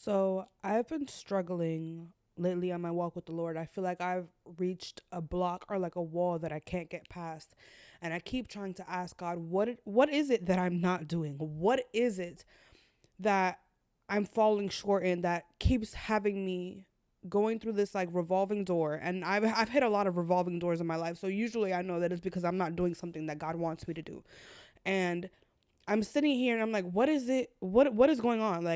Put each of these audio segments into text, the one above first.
So I've been struggling lately on my walk with the Lord. I feel like I've reached a block or like a wall that I can't get past. And I keep trying to ask God, what is it that I'm not doing? What is it that I'm falling short in that keeps having me going through this like revolving door? And I've hit a lot of revolving doors in my life. So usually I know that it's because I'm not doing something that God wants me to do. And I'm sitting here and I'm like, what is it? What is going on?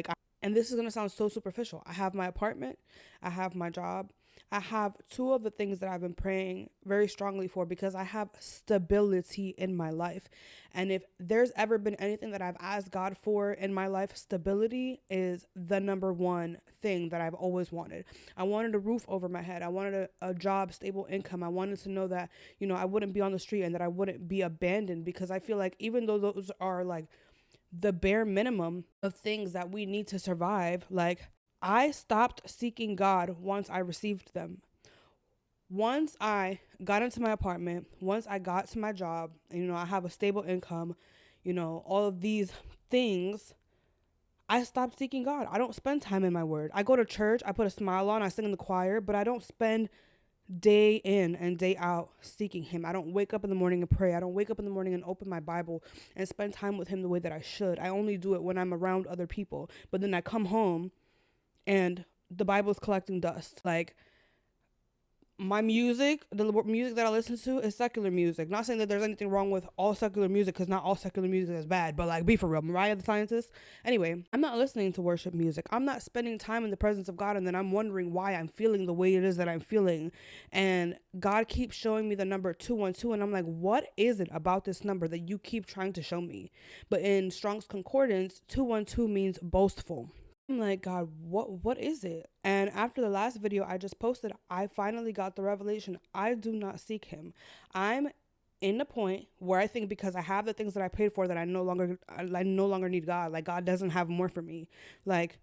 And this is gonna sound so superficial. I have my apartment, I have my job, I have two of the things that I've been praying very strongly for because I have stability in my life. And if there's ever been anything that I've asked God for in my life, stability is the number one thing that I've always wanted. I wanted a roof over my head. I wanted a job, stable income. I wanted to know that, I wouldn't be on the street and that I wouldn't be abandoned, because I feel like even though those are like the bare minimum of things that we need to survive, like I stopped seeking God once I received them. Once I got into my apartment, once I got to my job, and I have a stable income, all of these things, I stopped seeking God. I don't spend time in my word. I go to church, I put a smile on, I sing in the choir, but I don't spend day in and day out seeking him. I don't wake up in the morning and pray. I don't wake up in the morning and open my Bible and spend time with him the way that I should. I only do it when I'm around other people. But then I come home and the Bible is collecting dust. Like, my music, the music that I listen to is secular music. Not saying that there's anything wrong with all secular music, because not all secular music is bad, but like, be for real. Mariah the Scientist. Anyway, I'm not listening to worship music. I'm not spending time in the presence of God, and then I'm wondering why I'm feeling the way it is that I'm feeling. And God keeps showing me the number 212, and I'm like, what is it about this number that you keep trying to show me? But in Strong's Concordance, 212 means boastful. I'm like, God, what is it? And after the last video I just posted, I finally got the revelation. I do not seek him. I'm in the point where I think, because I have the things that I paid for, that I no longer need God. Like, God doesn't have more for me. Like,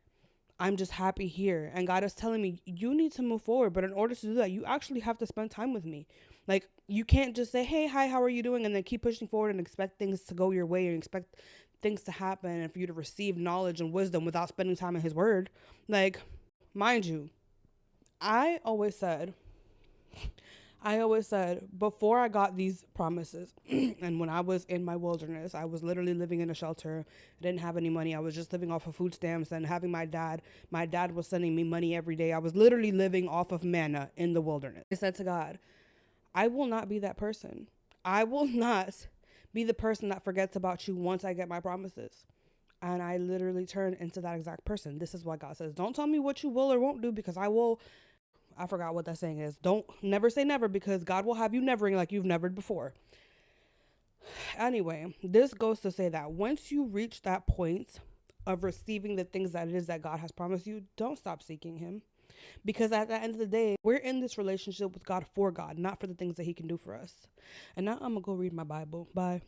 I'm just happy here. And God is telling me, you need to move forward. But in order to do that, you actually have to spend time with me. Like, you can't just say, hey, hi, how are you doing? And then keep pushing forward and expect things to go your way and expect things to happen and for you to receive knowledge and wisdom without spending time in his word. Like, mind you, I always said, before I got these promises, and when I was in my wilderness, I was literally living in a shelter. I didn't have any money. I was just living off of food stamps and having my dad was sending me money every day. I was literally living off of manna in the wilderness. I said to God, I will not be that person. I will not be the person that forgets about you once I get my promises. And I literally turned into that exact person. This is what God says. Don't tell me what you will or won't do, because I will. I forgot what that saying is. Don't never say never, because God will have you nevering like you've nevered before. Anyway, this goes to say that once you reach that point of receiving the things that it is that God has promised you, don't stop seeking him. Because at the end of the day, we're in this relationship with God for God, not for the things that he can do for us. And now I'm going to go read my Bible. Bye.